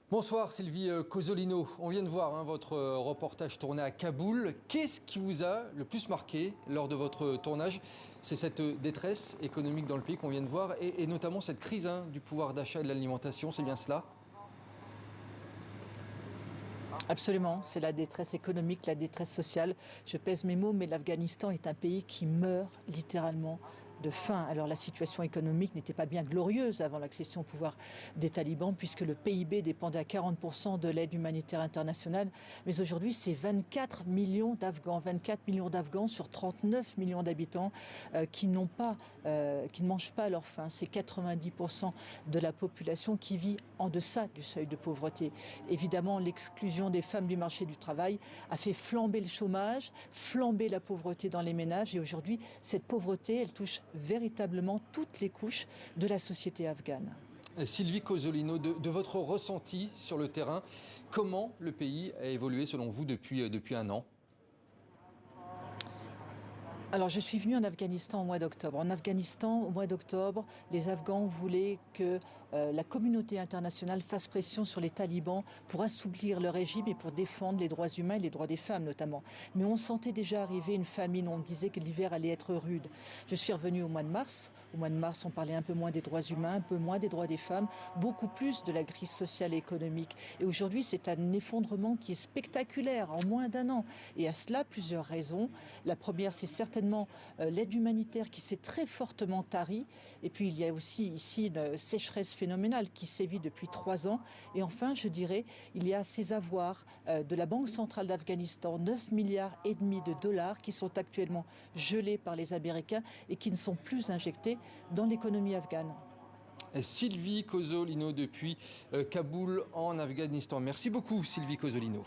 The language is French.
Bonsoir Sylvie Cosolino. On vient de voir votre reportage tourné à Kaboul. Qu'est-ce qui vous a le plus marqué lors de votre tournage? C'est cette détresse économique dans le pays qu'on vient de voir et notamment cette crise du pouvoir d'achat et de l'alimentation, c'est bien cela? Absolument, c'est la détresse économique, la détresse sociale. Je pèse mes mots, mais l'Afghanistan est un pays qui meurt littéralement de faim. Alors la situation économique n'était pas bien glorieuse avant l'accession au pouvoir des talibans, puisque le PIB dépendait à 40% de l'aide humanitaire internationale. Mais aujourd'hui, c'est 24 millions d'Afghans, 24 millions d'Afghans sur 39 millions d'habitants qui ne mangent pas à leur faim. C'est 90% de la population qui vit en deçà du seuil de pauvreté. Évidemment, l'exclusion des femmes du marché du travail a fait flamber le chômage, flamber la pauvreté dans les ménages. Et aujourd'hui, cette pauvreté, elle touche véritablement toutes les couches de la société afghane. Sylvie Cosolino, de votre ressenti sur le terrain, comment le pays a évolué selon vous depuis un an? Alors, je suis venue en Afghanistan au mois d'octobre. En Afghanistan, au mois d'octobre, les Afghans voulaient que la communauté internationale fasse pression sur les talibans pour assouplir le régime et pour défendre les droits humains et les droits des femmes notamment. Mais on sentait déjà arriver une famine, on disait que l'hiver allait être rude. Je suis revenue au mois de mars. Au mois de mars, on parlait un peu moins des droits humains, un peu moins des droits des femmes, beaucoup plus de la crise sociale et économique. Et aujourd'hui, c'est un effondrement qui est spectaculaire en moins d'un an. Et à cela, plusieurs raisons. La première, c'est certainement l'aide humanitaire qui s'est très fortement tarie. Et puis il y a aussi ici une sécheresse phénoménale qui sévit depuis 3 ans. Et enfin, je dirais, il y a ces avoirs de la Banque centrale d'Afghanistan, 9 milliards et demi de dollars qui sont actuellement gelés par les Américains et qui ne sont plus injectés dans l'économie afghane. Sylvie Cosolino depuis Kaboul en Afghanistan. Merci beaucoup Sylvie Cosolino.